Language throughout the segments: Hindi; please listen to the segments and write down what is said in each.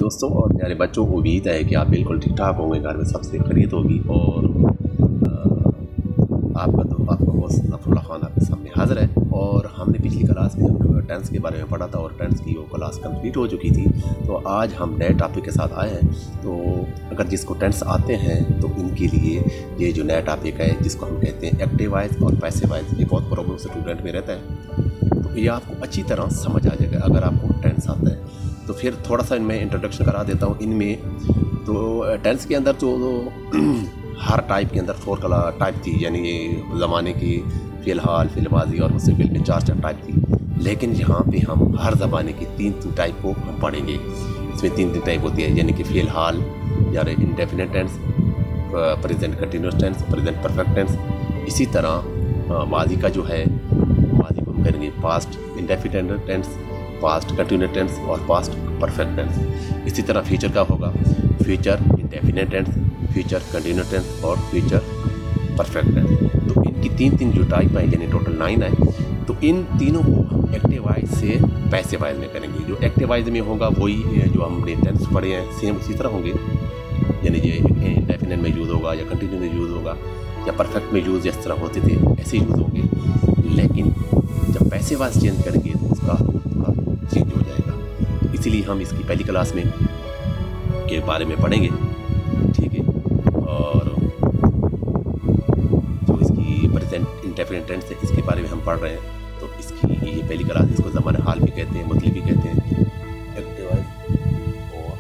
दोस्तों और प्यारे बच्चों, उम्मीद है कि आप बिल्कुल ठीक ठाक होंगे, घर में सबसे खैरियत होगी। और आपका दोस्त नफरुल्लाह खान आपके सामने हाज़िर है। और हमने पिछली क्लास में जब टेंस के बारे में पढ़ा था और टेंस की वो क्लास कंप्लीट हो चुकी थी, तो आज हम नए टॉपिक के साथ आए हैं। तो अगर जिसको टेंस आते हैं तो इनके लिए ये जो नया टॉपिक है, जिसको हम कहते हैं एक्टिव वॉइस और पैसिव वॉइस, ये बहुत प्रॉब्लम स्टूडेंट में रहता है। तो ये आपको अच्छी तरह समझ आ जाएगा अगर आपको टेंस आता है। तो फिर थोड़ा सा इनमें इंट्रोडक्शन करा देता हूँ। इनमें तो टेंस के अंदर तो हर टाइप के अंदर 4 टाइप थी, यानी ज़माने की, फ़िलहाल, फ़िलमाजी और मुस्तक़बिल में 4 टाइप थी। लेकिन यहाँ पे हम हर ज़माने की 3 टाइप को हम पढ़ेंगे। इसमें 3 टाइप होती है, यानी कि फ़िलहाल या indefinite tense, present continuous tense, present perfect tense. इसी तरह माजी का जो है, माजी को हम करेंगे past indefinite tense, past continuous tense और पास्ट परफेक्ट टेंस। इसी तरह फ्यूचर का होगा future indefinite tense, future continuous tense और फ्यूचर परफेक्ट टेंस। तो इनकी 3 जो टाइप है, यानी टोटल 9 है। तो इन तीनों को हम एक्टिव वॉइस से पैसिव वॉइस में करेंगे। जो एक्टिव वॉइस में होगा वही जो हमने टेंस पढ़े हैं सेम उसी तरह होंगे, यानी ये इंडेफिनिट में यूज़ होगा या कंटिन्यूस में यूज़ होगा या परफेक्ट में यूज़ जिस तरह होते थे ऐसे यूज़ होंगे। लेकिन जब पैसिव वॉइस चेंज करेंगे तो उसका थोड़ा चेंज हो जाएगा। इसीलिए हम इसकी पहली क्लास में के बारे में पढ़ेंगे, ठीक है। और जो इसकी प्रेजेंट इंडेफिनिट टेंस है इसके बारे में हम पढ़ रहे हैं। तो इसकी ये पहली क्लास, इसको ज़माने हाल भी कहते हैं, मुतली भी कहते हैं, एक्टिव वॉइस और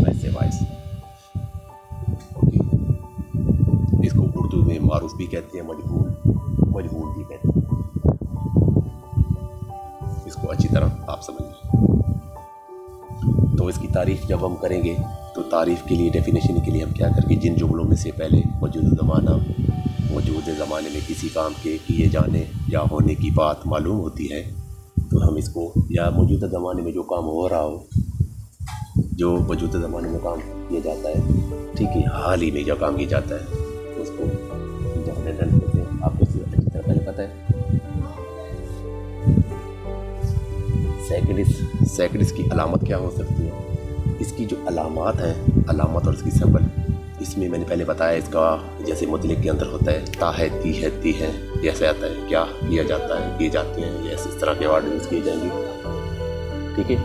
पैसिव वॉइस। ओके, इसको उर्दू में मारूफ भी कहते हैं, मजबूर भी कहते हैं। इसको अच्छी तरह आप समझ लें। तो इसकी तारीफ़ जब हम करेंगे तो तारीफ़ के लिए, डेफिनेशन के लिए हम क्या करेंगे, जिन जुमलों में से पहले मौजूद ज़माने में किसी काम के किए जाने या होने की बात मालूम होती है, तो हम इसको, या मौजूदा ज़माने में जो काम हो रहा हो, जो मौजूदा ज़माने में काम किया जाता है, ठीक है, हाल ही में जो काम किया जाता है, तो उसको इंडेफिनिट टेंस कहते हैं। आपको इससे अच्छी तरह पहले पता है। सेकंड की अलामत क्या हो सकती है? इसकी जो अलामत हैं, अलामत और इसकी सिंबल, इसमें मैंने पहले बताया, इसका जैसे मुतलिक के अंदर होता है ता है, ती है, ती है, ऐसे आता है, क्या किया जाता है, किए जाते हैं, ये इस तरह के वर्ड यूज़ किए जाएंगे, ठीक है।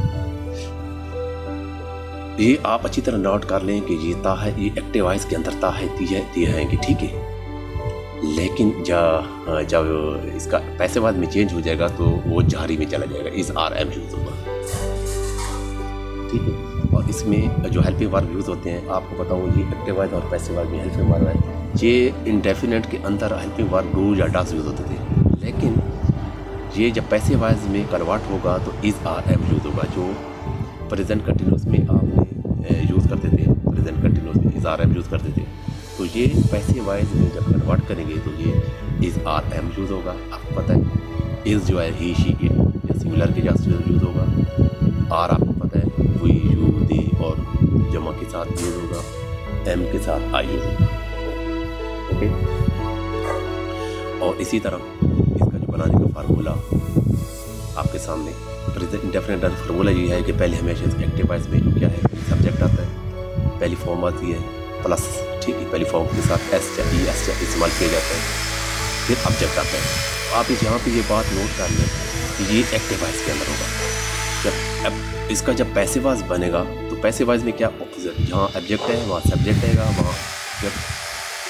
ये आप अच्छी तरह नोट कर लें कि ये ता है, ये एक्टिव वॉइस के अंदर ता है, ती है, ठीक है। लेकिन जब इसका पैसिव वॉइस में चेंज हो जाएगा तो वो जारी में चला जाएगा, इस RM यूज़ होगा, ठीक है। और इसमें जो हेल्पिंग वर्ब यूज़ होते हैं, आपको बताऊँ, ये एक्टिव वॉइस और पैसिव वॉइस में हेल्पिंग वर्ब है। ये इंडेफिनिट के अंदर हेल्पिंग वर्ब डू या डस यूज़ होते थे, लेकिन ये जब पैसिव वॉइस में कन्वर्ट होगा तो इस RM यूज़ होगा। जो प्रेजेंट कंटिन्यूस में आपने यूज़ करते थे, प्रेजेंट कंटिन्यूस में इस RM यूज़ करते थे, तो ये पैसिव वॉइस में जब कन्वर्ट करेंगे तो ये इस RM यूज़ होगा। आपको पता है इस जो है ही, शी, इट या सिंगुलर के साथ यूज़ होगा। आर आपको पता है वी, यू, दे और जमा के साथ यूज़ होगा, M के साथ आई यूज़ होगा, ओके। और इसी तरह इसका जो बनाने का फार्मूला आपके सामने, प्रेजेंट इंडेफिनिट फार्मूला ये है कि पहले हमेशा एक्टिव वॉइस में जो क्या है सब्जेक्ट आता है, पहली फॉर्म आती है प्लस, ठीक है, पहली फॉर्म के साथ एस या इस्तेमाल किया जाता है, फिर ऑब्जेक्ट आता है। तो आप यहाँ पे ये बात नोट कर लें कि ये एक्टिव वॉइस के अंदर होगा। जब इसका जब पैसिव वॉइस बनेगा तो पैसिव वॉइस में क्या ऑपोजिट, जहाँ ऑब्जेक्ट है वहाँ सब्जेक्ट रहेगा, वहाँ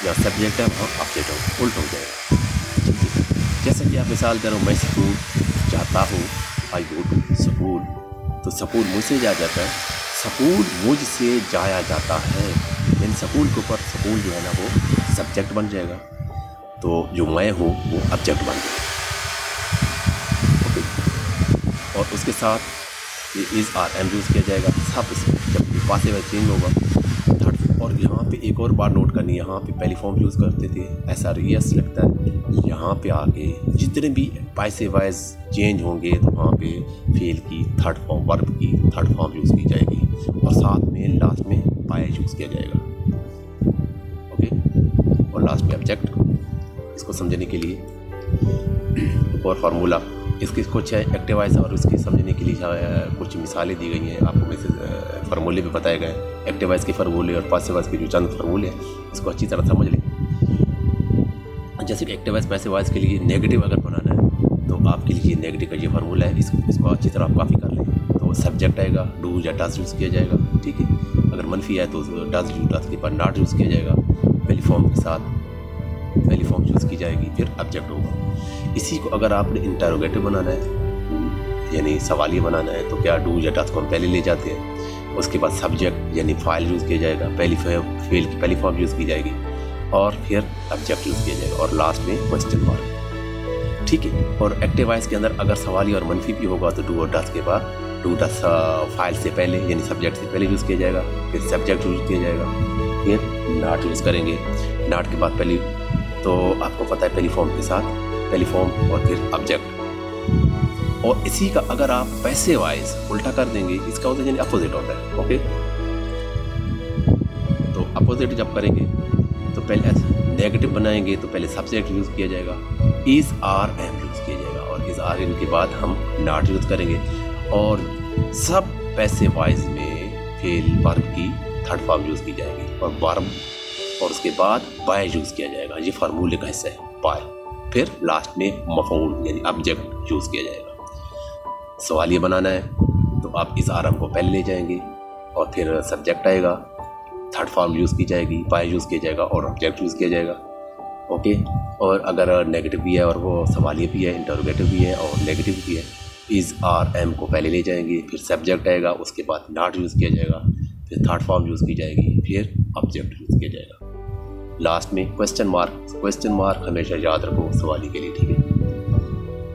जहाँ सब्जेक्ट है वहाँ ऑब्जेक्ट होगा, उल्टा हो जाएगा, ठीक है। जैसे कि आप मिसाल करो, मैं स्कूल जाता हूँ, आई गो टू स्कूल, तो स्कूल मुझसे जा जाता है, स्कूल मुझसे जाया जाता है, इन स्कूल के ऊपर स्कूल जो है ना वो सब्जेक्ट बन जाएगा, तो जो मैं हूँ वो ऑब्जेक्ट बन जाएगा, ओके। और उसके साथ ये इस RM यूज़ किया जाएगा सब इसमें, जब ये पैसिव वॉइस चेंज होगा थर्ड। और यहाँ पे एक और बार नोट करनी है, यहाँ पे पहली फॉर्म यूज़ करते थे SRES लगता है, यहाँ पे आके जितने भी पैसिव वॉइस चेंज होंगे तो वहाँ पे फेल की थर्ड फॉर्म, वर्ब की थर्ड फॉर्म यूज़ की जाएगी और साथ में लास्ट में पाया यूज़ किया जाएगा, ओके। और लास्ट में ऑब्जेक्ट। इसको समझने के लिए एक और फार्मूला इसकी कुछ एक्टिव वॉइस और इसकी समझने के लिए कुछ मिसालें दी गई हैं, आपको मैसेज फार्मूले भी बताए गए हैं। एक्टिव वॉइस के फार्मूले और पैसिव वॉइस के जो चंद फार्मूले हैं इसको अच्छी तरह समझ लें। जैसे कि एक्टिव वॉइस पैसिव वॉइस के लिए नेगेटिव अगर बनाना है तो आपके लिए नेगेटिव का ये फार्मूला है, इसको अच्छी तरह आप कॉपी कर लें। तो सब्जेक्ट आएगा, डू या डज यूज़ किया जाएगा, ठीक है। अगर मनफी है तो डज के बाद नॉट यूज़ किया जाएगा, पहली फॉर्म के साथ पहली फॉर्म यूज़ की जाएगी, फिर ऑब्जेक्ट होगा। इसी को अगर आपने इंटरोगेटिव बनाना है यानी सवालिया बनाना है तो क्या डू या डज को हम पहले ले जाते हैं, उसके बाद सब्जेक्ट यानी फाइल यूज़ किया जाएगा, फेल की पहली फॉर्म यूज़ की जाएगी और फिर ऑब्जेक्ट यूज़ किया जाएगा और लास्ट में क्वेश्चन मार्क, ठीक है। और एक्टिव वॉइस के अंदर अगर सवालिया और मनफी भी होगा तो डू और डज के बाद डू डज फाइल से पहले यानी सब्जेक्ट से पहले यूज़ किया जाएगा, फिर सब्जेक्ट यूज़ किया जाएगा, फिर नॉट यूज़ करेंगे। नॉट के बाद पहली तो आपको पता है पहली फॉर्म के साथ पहली फॉर्म और फिर ऑब्जेक्ट। और इसी का अगर आप पैसिव वॉइस उल्टा कर देंगे इसका होता है यानी अपोजिट होता है, ओके। तो अपोजिट जब करेंगे तो पहले नेगेटिव बनाएंगे तो पहले सब्जेक्ट यूज़ किया जाएगा, इज आर एम यूज़ किया जाएगा और इज आर एम के बाद हम नॉट यूज़ करेंगे। और सब पैसिव वॉइस में फेल वर्ब की थर्ड फॉर्म यूज़ की जाएगी और वर्ब और उसके बाद बाय यूज़ किया जाएगा, ये फार्मूले का हिस्सा है बाय। फिर लास्ट में मफऊल यानी ऑब्जेक्ट यूज़ किया जाएगा। सवालिया बनाना है तो आप इस आरम को पहले ले जाएंगे और फिर सब्जेक्ट आएगा, थर्ड फॉर्म यूज़ की जाएगी, बाय यूज़ किया जाएगा और ऑब्जेक्ट यूज़ किया जाएगा, ओके। और अगर नेगेटिव भी है और वो सवालिया भी है, इंटरोगेटिव भी है और नेगेटिव भी है, इज़ आर एम को पहले ले जाएंगे, फिर सब्जेक्ट आएगा, उसके बाद नॉट यूज़ किया जाएगा, फिर थर्ड फॉर्म यूज़ की जाएगी, फिर ऑब्जेक्ट यूज़ किया जाएगा, लास्ट में क्वेश्चन मार्क। क्वेश्चन मार्क हमेशा याद रखो सवाली के लिए, ठीक है।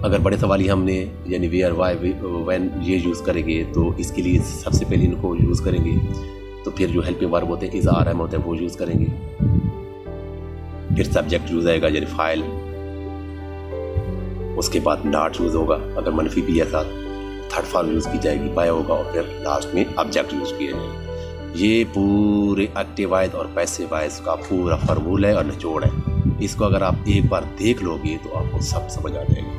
अगर बड़े सवाली हमने यानी वेयर वाई व्हेन ये यूज़ करेंगे तो इसके लिए सबसे पहले इनको यूज़ करेंगे, तो फिर जो हेल्पिंग वर्ब होते हैं इज़ आर एम होते हैं वो यूज़ करेंगे, फिर सब्जेक्ट यूज़ आएगा यानी फाइल, उसके बाद नॉट यूज़ होगा अगर मनफी भी है साथ, थर्ड फॉर्म यूज़ की जाएगी, बाय होगा और फिर लास्ट में ऑब्जेक्ट यूज़ किया जाएगा। ये पूरे एक्टिव वॉइस और पैसिव वॉइस का पूरा फार्मूला है और निचोड़ है। इसको अगर आप एक बार देख लोगे तो आपको सब समझ आ जाएगा,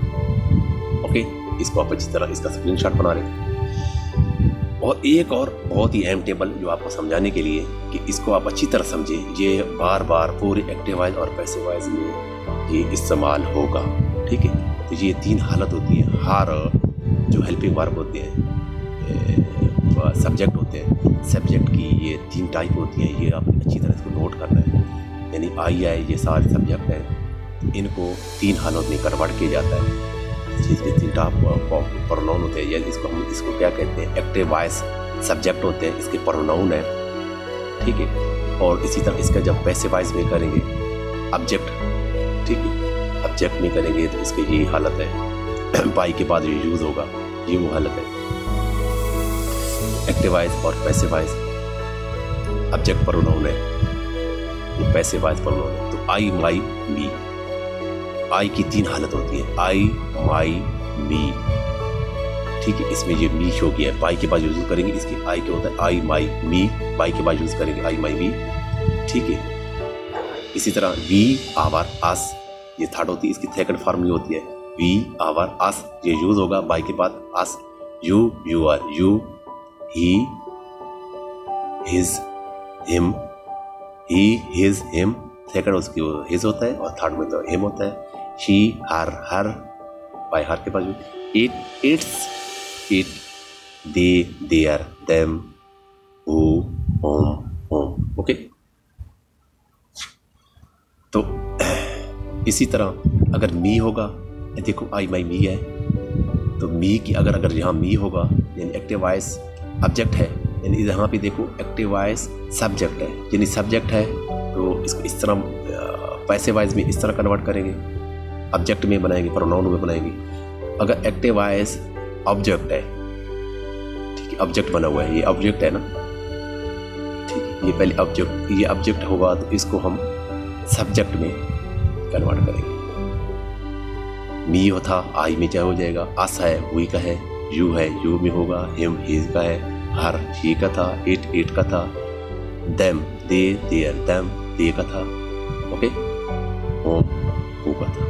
ओके। इसको आप अच्छी तरह इसका स्क्रीनशॉट बना लें। और एक और बहुत ही अहम टेबल जो आपको समझाने के लिए कि इसको आप अच्छी तरह समझें, ये बार बार पूरे एक्टिव वॉइस और पैसिव वॉइस में ये इस्तेमाल होगा, ठीक है। तो ये तीन हालत होती है, हर जो हेल्पिंग वर्ब होते हैं सब्जेक्ट होते हैं, सब्जेक्ट की ये तीन टाइप होती हैं, ये आप अच्छी तरह इसको नोट करना है। यानी आई आई ये सारे सब्जेक्ट हैं, इनको तीन हालत में कन्वर्ट किया जाता है। इसके तीन टाइप प्रोनाउन होते हैं, यानी इसको क्या कहते हैं, एक्टिव वॉइस सब्जेक्ट होते हैं, इसके प्रोनाउन है, ठीक है। और इसी तरह इसका जब पैसिव वॉइस में करेंगे ऑब्जेक्ट, ठीक है, ऑब्जेक्ट में करेंगे तो इसकी यही हालत है, बाई के बाद ये यूज़ होगा, ये वो हालत है। एक्टिव वॉइस और पैसिव वॉइस ऑब्जेक्ट प्रोनाउन है, ये पैसिव वॉइस प्रोनाउन है। तो आई माई मी, आई की तीन हालत होती है, आई माई मी, ठीक है। इसमें ये मी हो गया है, बाई के बाद यूज़ करेंगे, इसकी आई क्या होता है आई माई मी, बाई के बाद यूज़ करेंगे आई माई मी, ठीक है। इसी तरह वी आवर अस ये थर्ड होती है, इसकी सेकंड फॉर्म ये होती है वी आवर अस, ये यूज़ होगा बाई के बाद us, you you are you, he, his, him, he, his, him, second उसकी his होता है और थर्ड में तो him होता है, she, her, by her के पास it, its, it, they, their, them, who, whom, okay. तो इसी तरह अगर मी होगा, देखो आई माई मी है तो मी की अगर यहाँ मी होगा यानी एक्टिव वॉइस ऑब्जेक्ट है, यानी यहाँ पे देखो एक्टिव वॉइस सब्जेक्ट है, यानी सब्जेक्ट है तो इसको इस तरह पैसिव वॉइस में इस तरह कन्वर्ट करेंगे, ऑब्जेक्ट में बनाएंगे, प्रोनाउन में बनाएंगे। अगर एक्टिव वॉइस ऑब्जेक्ट है, ठीक है, ऑब्जेक्ट बना हुआ है, ये ऑब्जेक्ट है ना, ठीक है, ये पहले ऑब्जेक्ट, ये ऑब्जेक्ट होगा तो इसको हम सब्जेक्ट में कन्वर्ट करेंगे। मी था आई में क्या हो जाएगा, अस है हुई का है, यू है यू में होगा, हिम हिज का है, हर ही का था, इट का था, them they there them they का था, ओके, होम हु का था।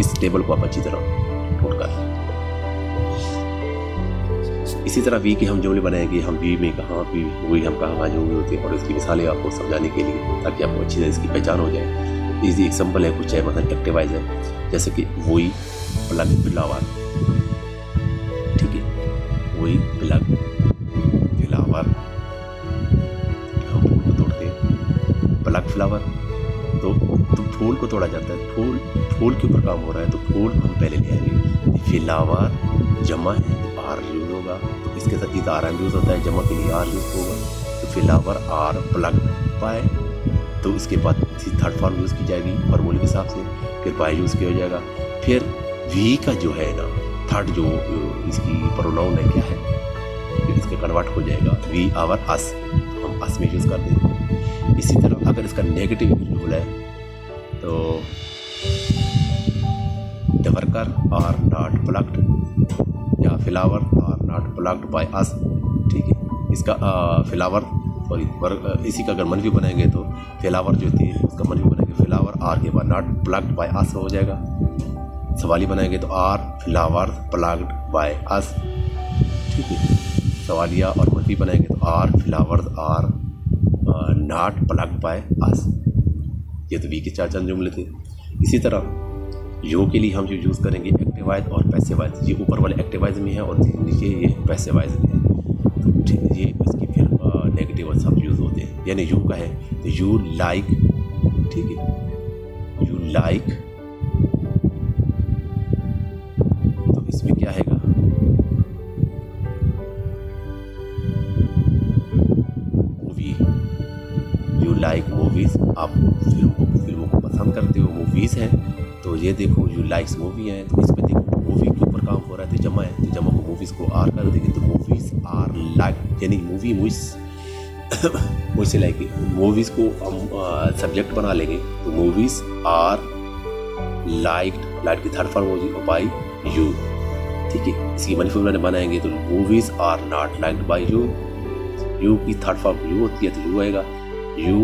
इस टेबल को आप अच्छी तरह नोट कर लें। इसी तरह वी के हम जुमले बनाएंगे, हम वी में कहाँ वी वही हम कहाँ जुमले होते हैं, और इसकी मिसालें आपको समझाने के लिए ताकि आपको अच्छी तरह इसकी पहचान हो जाए। इजी एग्जाम्पल है कुछ है, मतलब एक्टिवाइज है, जैसे कि वही प्लग फ्लावर, ठीक है, वही प्लग फ्लावर, हम फूल को तोड़ते हैं, प्लग फ्लावर तो फूल को तोड़ा जाता है, फूल के ऊपर काम हो रहा है तो फूल हम पहले ले आएंगे। फ्लावर जमा है तो आर यूज होगा, तो इसके साथ इधर आर यूज होता है, जमा के लिए आर यूज होगा, तो फ्लावर आर प्लग बाय, तो इसके बाद थर्ड फॉर्म यूज़ की जाएगी फॉर्मूले के हिसाब से, फिर बाय यूज़ किया जाएगा। फिर वी का जो है ना थर्ड जो इसकी प्रोनाउन है क्या है, फिर इसके कन्वर्ट हो जाएगा वी आवर अस, तो हम अस में यूज़ कर देंगे। इसी तरह अगर इसका नेगेटिव रूल है तो the worker are not plugged या flower are not plugged by us, ठीक है। इसका फ्लावर सॉरी इसी का अगर मनफी बनाएंगे तो फ्लावर जो थी उसका मनफी बनाएंगे, फ्लावर आर के बाद नॉट प्लग्ड बाय अस हो जाएगा। सवाली बनाएंगे तो are flower plugged by us, ठीक है। सवालिया और मनफी बनाएंगे तो are flowers are not plugged by us. ये तो वी के चार चंद जुमले थे। इसी तरह यो के लिए हम जो यूज़ करेंगे एक्टिवाइज और पैसिवाइज, ये ऊपर वाले एक्टिवाइज में है और नीचे ये पैसिवाइज में है, तो ठीक है, ये इसकी फिर नेगेटिव और सब यूज़ होते हैं। यानी यू का है तो यू लाइक, ठीक है, यू लाइक, तो इसमें क्या है मूवी, यू लाइक मूवीज़, आप फिल्मों को पसंद करते हो, मूवीज़ हैं, तो ये देखो यू लाइक्स मूवी है, तो इसमें देखो मूवी के ऊपर काम हो रहा है तो जमा है, तो जमा को मूवीज़ को आर कर देंगे, तो मूवीज़ आर लाइक, यानी मूवी मुझसे लाइक, मूवीज़ को हम सब्जेक्ट बना लेंगे तो मूवीज़ आर लाइक्ड, लाइक की थर्ड फॉर्म होगी बाई यू, ठीक है। इसकी मनफी बनाएंगे तो movies are not liked by you, you की थर्ड फॉर्म यू होती है तो यू आएगा, you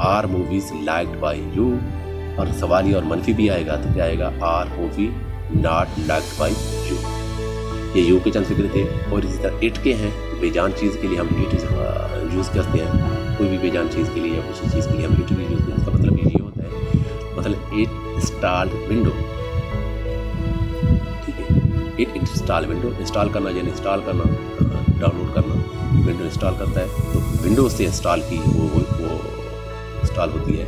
are movies liked by you, और सवाली और मनफी भी आएगा तो क्या आएगा, are movie not liked by you. ये यू के चंद फिक्र थे। और इसी तरह इट के हैं, बेजान चीज़ के लिए हम इट यूज़ करते हैं, कोई भी बेजान चीज़ के लिए या किसी चीज़ के लिए हम इट यूज़ करते हैं। इसका मतलब ये होता है, मतलब इट इंस्टॉल्ड विंडो, ठीक है, इट इंस्टॉल विंडो, इंस्टॉल करना यानी इंस्टॉल करना, डाउनलोड करना, विंडो इंस्टॉल करता है, तो विंडोज से इंस्टॉल की वो इंस्टॉल होती है,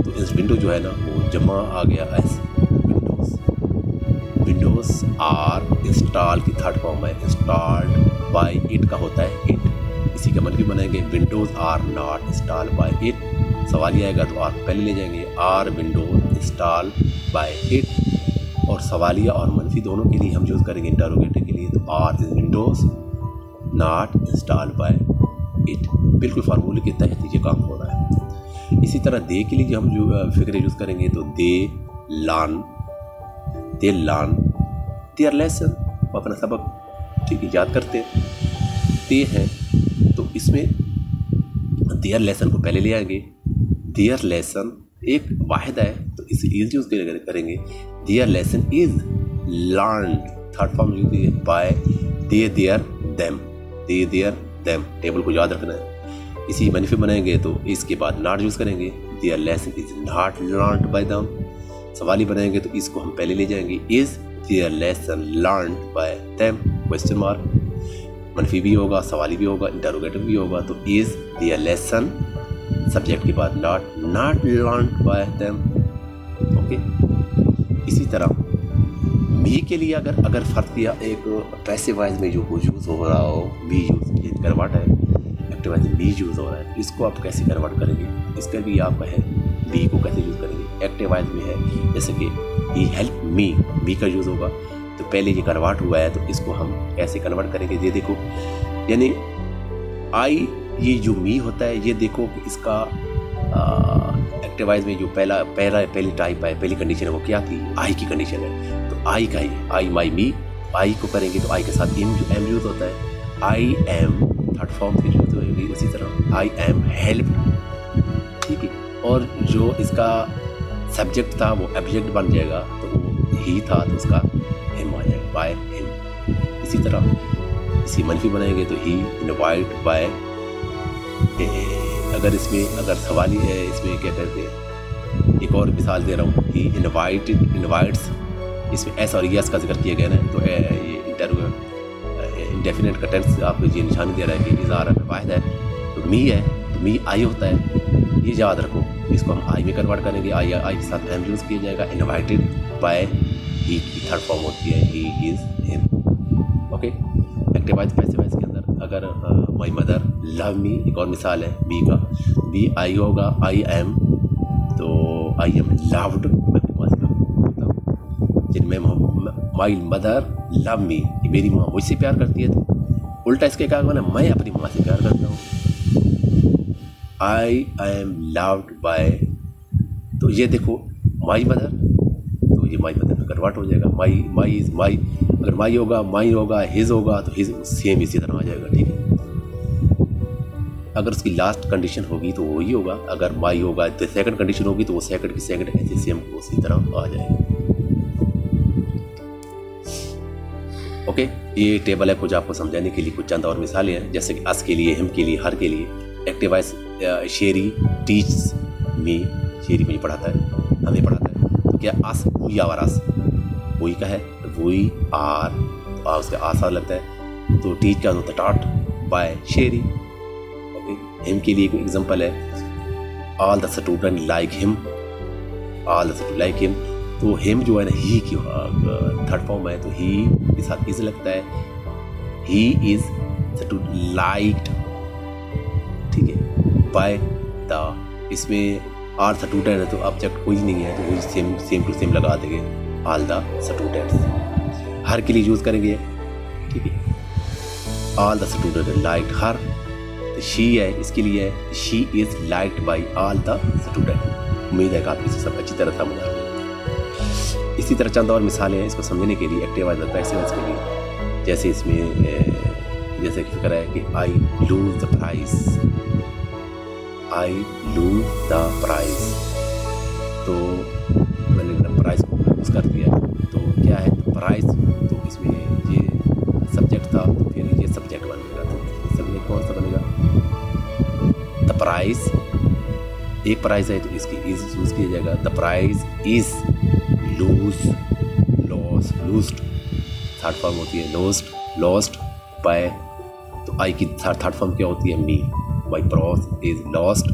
तो इस विंडो जो है ना वो जमा आ गया एस विंडोज आर इंस्टॉल की थर्ड फॉर्म है, इंस्टॉल्ड बाय इट का होता है इट। इसी का मनफी बनाएंगे windows are not install by it, सवाल ये आएगा तो आर पहले ले जाएंगे, are windows install by it, और सवालिया और मनफी दोनों के लिए हम यूज़ करेंगे इंटरोगेटिव के लिए, तो are windows not install by it, बिल्कुल फार्मूले के तहत ये काम हो रहा है। इसी तरह दे के लिए जो हम जो फिक्रे यूज़ करेंगे तो दे लर्न देयर लेसन, अपना सबक, ठीक है, याद करते ते हैं, तो इसमें देयर लेसन को पहले ले आएंगे, देयर लेसन एक वाहिद है तो इसे इज यूज़ करेंगे, their lesson is learn, third form use by they there them, they there them, table को याद रखना है। इसी मनफी बनाएंगे तो इसके बाद नॉट यूज़ करेंगे, their lesson is not learned by them. सवाली बनाएंगे तो इसको हम पहले ले जाएंगे, is their lesson learned by them, question mark, मनफी भी होगा, सवाली भी होगा, इंटरोगेटिव भी होगा, तो इज देयर लेसन सब्जेक्ट के बाद not learned by them, okay. इसी तरह मी के लिए अगर फर्क दिया, एक पैसिवाइज में जो यूज़ हो रहा हो, बी यूज़ ये कन्वर्ट है, एक्टिवाइज बी यूज़ हो रहा है, इसको आप कैसे कन्वर्ट करेंगे, इसका भी आप है बी को कैसे यूज़ करेंगे। एक्टिवाइज में है जैसे कि ही हेल्प मी, बी का यूज़ होगा तो पहले ये कन्वर्ट हुआ है तो इसको हम कैसे कन्वर्ट करेंगे, ये देखो, यानी आई, ये जो मी होता है, ये देखो कि इसका एक्टिवाइज में जो पहली टाइप है, पहली कंडीशन है वो क्या थी, आई की कंडीशन है, तो आई का ही आई माई मी, आई को करेंगे तो आई के साथ एम यूज़ होता है, आई एम थर्ड फॉर्म की यूज़ होगी, उसी तरह आई एम हेल्प, ठीक है। और जो इसका सब्जेक्ट था वो ऑब्जेक्ट बन जाएगा, तो वो ही था तो उसका हिम आ जाएगा, बाय हिम। इसी तरह इसी मनफी बनाएंगे तो ही इनवाइट बाय, अगर सवाल ही है इसमें क्या कहते हैं, एक और मिसाल दे रहा हूँ, ही इनवाइट्स, इसमें एस और यस का जिक्र किया गया ना, तो ये इंडेफिनेट का टेंस आपको ये निशानी दे रहा है कि इज़ारा में वाहिद है, तो मी है तो मी आई होता है, ये याद रखो। इसको हम आई में कन्वर्ट करेंगे, आई के साथ एम यूज़ किया जाएगा। इनवाइटेड बाय ही की थर्ड फॉर्म होती है he is him. Okay, active voice passive voice के अंदर अगर माई मदर लव मी, एक और मिसाल है बी का, बी आई होगा आई एम, तो आई एम लव्ड, जिनमें माई मदर लव मी, मेरी माँ मुझसे प्यार करती है, तो उल्टा इसके क्या माना, मैं अपनी माँ से प्यार करता हूँ। आई एम लव्ड बाय, तो ये देखो माई मदर, तो ये माई मदर में कन्वर्ट हो जाएगा, माई इज माई, अगर माई होगा हिज होगा तो हिज सेम इसी तरह आ जाएगा। ठीक है, अगर उसकी लास्ट कंडीशन होगी तो वही होगा, अगर माई होगा तो सेकंड कंडीशन होगी तो वो सेकंड की सेकंड ऐसे सेम उसी तरह आ जाएगा। ओके, ये टेबल है कुछ आपको समझाने के लिए, कुछ चंद और मिसालें हैं, जैसे कि अस के लिए, हिम के लिए, हर के लिए। एक्टिव वॉइस शेरी टीच मी, शेरी मुझे पढ़ाता है, हमें पढ़ाता है, तो क्या अस वही आवर अस वही का है, वही आर, तो उसका आसार लगता है, तो टीच का होता है taught by Sheri. Okay, him के लिए कोई एग्जांपल है, all the student like him, all the student like him, तो हिम जो है ना ही की थर्ड फॉर्म है, तो ही के साथ इज लगता है, ही इज लाइक्ड, ठीक है, बाय द, इसमें आर स्टूडेंट है तो ऑब्जेक्ट कोई नहीं है, तो वही सेम टू सेम लगा देंगे, ऑल द स्टूडेंट्स। हर के लिए यूज़ करेंगे, ठीक है, ऑल द स्टूडेंट लाइक्ड हर, तो शी है इसके लिए, she is liked by all the student. उम्मीद है कि आप इसे सब अच्छी तरह समझ आ। इसी तरह चंद और मिसालें हैं इसको समझने के लिए एक्टिव वॉइस और पैसिव वॉइस के लिए, जैसे इसमें जैसे कि फिक्र है कि I lose the prize, I lose the prize, तो मैंने प्राइज को यूज़ कर दिया, तो क्या है प्राइज, तो इसमें ये सब्जेक्ट था, तो फिर ये सब्जेक्ट बनेगा, तो सब्जेक्ट कौन सा बनेगा, द प्राइज, एक प्राइज है तो इसकी इज यूज़ किया जाएगा, the prize is loosed, third form होती है लॉस्ट बाय, तो आई की थर्ड फॉर्म क्या होती है, मी, माई प्रॉस इज लॉस्ट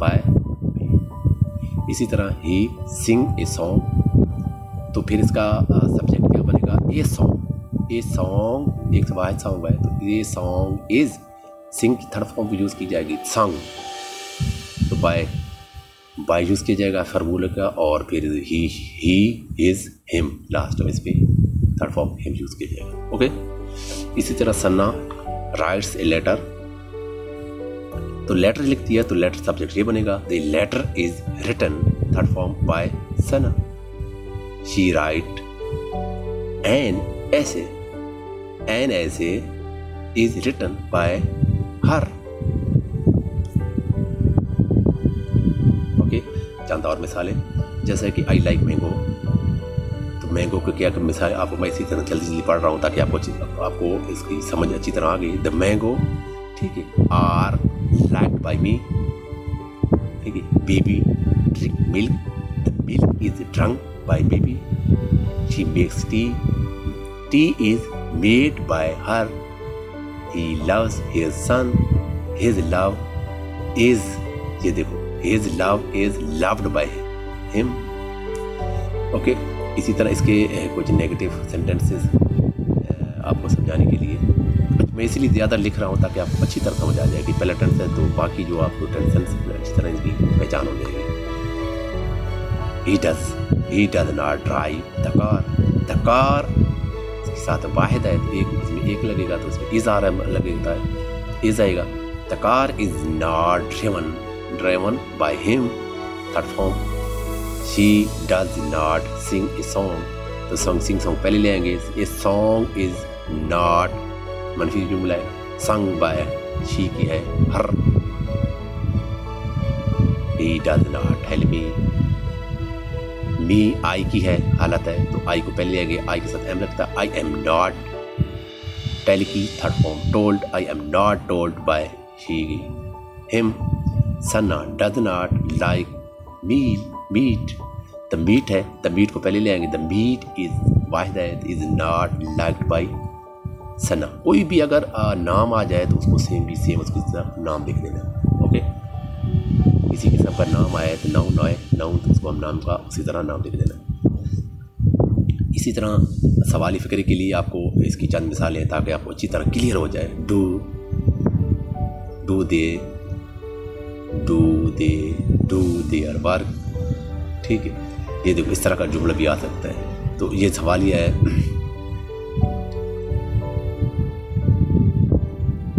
बाय मी। इसी तरह ही सिंग ए सॉन्ग, तो फिर इसका सब्जेक्ट क्या बनेगा, ए सॉन्ग, एक वाहिद सॉन्ग है, तो ये सॉन्ग इज, सिंग की थर्ड फॉर्म यूज़ की जाएगी सॉन्ग, तो बाय यूज़ किया जाएगा फार्मूले का, और फिर ही इज हिम, लास्ट में इस पर थर्ड फॉर्म हिम यूज़ किया जाएगा। ओके, इसी तरह सन्ना राइट्स ए लेटर, तो लेटर लिखती है, तो लेटर सब्जेक्ट ये बनेगा, the letter is written, third form by Sana. She write an ऐसे is written by her. Okay, चंद और मिसालें, जैसे कि आई लाइक मैंगो, तो मैंगो को क्या मिसाल आपको मैं इसी तरह जल्दी पढ़ रहा हूँ ताकि आपको इसकी समझ अच्छी तरह आ गई। द मैंगो, ठीक है, आर लाइक्ड बाय मी, ठीक है, baby drink milk, the milk is drunk by baby, she makes T is made by her, he loves his son, his love is, ये देखो, his love is loved by him. Okay, इसी तरह इसके कुछ नेगेटिव सेंटेंसेस आपको समझाने के लिए मैं इसलिए ज़्यादा लिख रहा हूँ ताकि आपको अच्छी तरह समझ आ जाए कि पहला टेंस है, तो बाकी जो आपको टेंशन अच्छी तरह इसकी पहचान हो जाएगी। ही does not drive the car, इसके साथ वाहिद है, तो एक इसमें एक लगेगा, तो उसमें इज आ रहा लगेगा, इज आएगा, the car is not driven by him, third form. She does not sing a song, तो सिंग सॉन्ग पहले ले आएंगे, ए सॉन्ग इज नॉट मनफी जुमला है, संग बाय शी की है her. He does not help me I की है हालत है, तो आई को पहले ले आएंगे, आई के साथ एम लगता है, आई एम नॉट टेल की third form told, I am not told by he him. Sanna does not like meat, the meat है, द मीट को पहले ले आएंगे, द मीट इज वाहिद है, is not liked by Sanna. कोई भी अगर नाम आ जाए तो उसको सेम उसकी तरह नाम लिख देना। ओके, किसी किस्म का नाम आए तो नाउन आए, नाउन तो उसको हम नाम का उसी तरह नाम लिख देना। इसी तरह सवाली फ़िक्र के लिए आपको इसकी चंद मिसालें ताकि आपको अच्छी तरह क्लियर हो जाए। डू देयर वर्क, ठीक है। ये देखो इस तरह का जुमला भी आ सकता है। तो ये सवालिया है,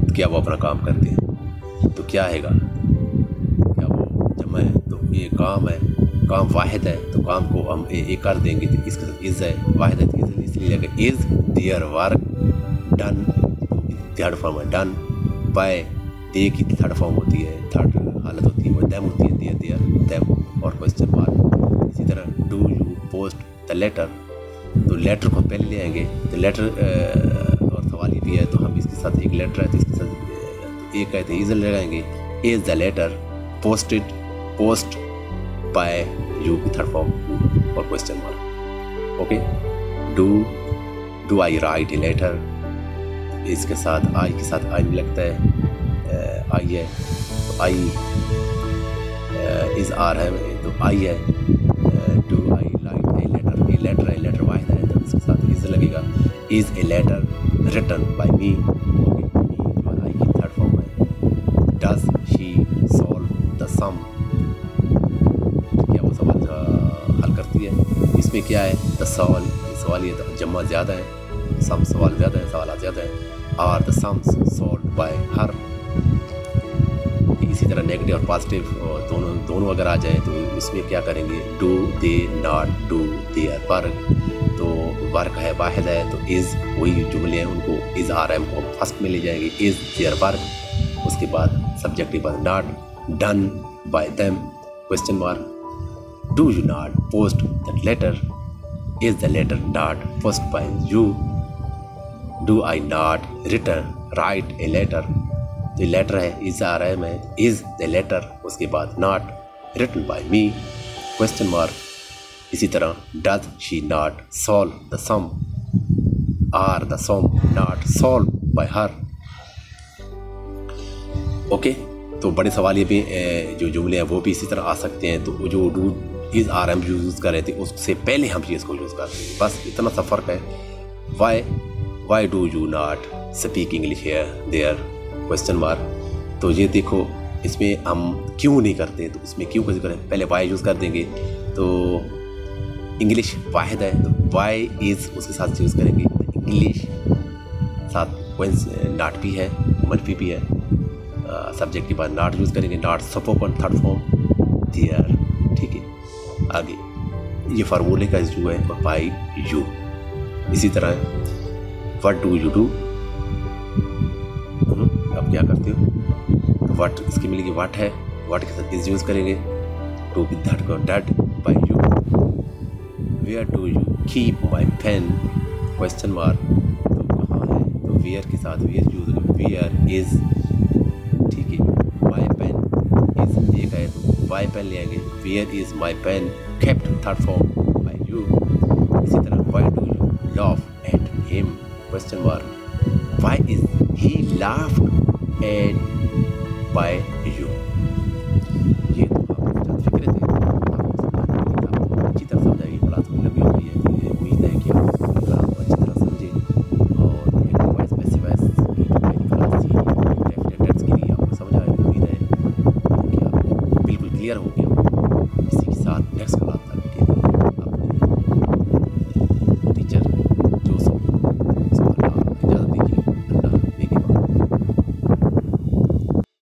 क्या वो अपना काम करते हैं, तो क्या आएगा, क्या वो जमा है, तो ये काम है, काम वाहिद है, तो काम को हम एक कर देंगे तो इसके साथ इज़ है, वाहिद है तो इसलिए लगे is their work done, third form है डन बाय, दे की थर्ड फॉर्म होती है, थर्ड हालत होती है वो देम होती है, देयर और क्वेश्चन मार्क। इसी तरह do you post the letter, तो लेटर को पहले ले आएंगे, तो लेटर और सवाल ये भी है, तो हम इसके साथ एक लेटर है तो इसके साथ एक कहते हैं इज़ लगाएंगे, is the letter post by you की थर्ड फॉर्म और question mark. Okay, do I write a letter, इसके साथ आई के साथ आई लगता है, आई है तो आई इज आर है तो आई है। Do I like a letter वाहिद है तो इसके साथ इज लगेगा, is a letter written by me. Okay, I की थर्ड फॉर्म है। Does she solve the sum, क्या वो सवाल हल करती है, इसमें क्या है, द सवाल ये तो जमा ज़्यादा है, सम सवाल ज़्यादा है, सवाल ज़्यादा है। Are the sums solve by her. इसी तरह नेगेटिव और पॉजिटिव दोनों अगर आ जाए तो इसमें क्या करेंगे, do they not do their work, तो वर्क है वाहिद है तो इज़, वही जुमले हैं उनको इज़ आर एम को फर्स्ट में ले जाएंगे, इज़ देयर वर्क, उसके बाद सब्जेक्ट के बाद not done by them question mark. Do you not post the letter, is the letter not post by you. Do I not write a letter, तो लेटर है इज़ आ रहा है मैं, इज़ द लेटर, उसके बाद not written by me question mark. इसी तरह does she not solve the sum, are the sum not solve by her. Okay, तो बड़े सवाल ये भी जो जुमले हैं वो भी इसी तरह आ सकते हैं। तो जो do is are am use कर रहे थे उससे पहले हम चीज़ को यूज़ करते हैं, बस इतना सा फ़र्क है। Why do you not speak English here there question mark. तो ये देखो इसमें हम क्यों नहीं करते, तो इसमें क्यों कैसे करें, पहले वाई यूज़ कर देंगे, तो इंग्लिश वाहिद है तो वाई इज़ उसके साथ यूज़ करेंगे, इंग्लिश साथ नॉट भी है, मनफी भी है, सब्जेक्ट के बाद नॉट यूज़ करेंगे, not spoken third form there, ठीक है। आगे ये फार्मूले का जो है बाय यू। इसी तरह व्हाट डू यू डू, आप क्या करते हो, तो व्हाट इसकी मिलेगी व्हाट है, व्हाट के साथ इज यूज़ करेंगे, टू की दैट को that by you. Where do you keep my pen question mark, तो कहाँ है, तो वेयर के साथ वेयर यूज़, वेयर इज़, ठीक है। माई पेन इज़ एक है तो माई पेन ले आएंगे, where is my pen kept third form by you. इसी तरह why do you laugh at him question mark, why is he laughed at by you। ये तो आप चंद फिक्रे थे, आपको अच्छी तरह समझाइए, क्लास थोड़ी लंबी हो गई है, उम्मीद है कि आप क्लास को अच्छी तरह समझे और स्पेसिफाइज की जो पहली क्लास थी डेफिनेट टेंस के लिए आपको समझ आए। उम्मीद है कि आपको बिल्कुल क्लियर हो।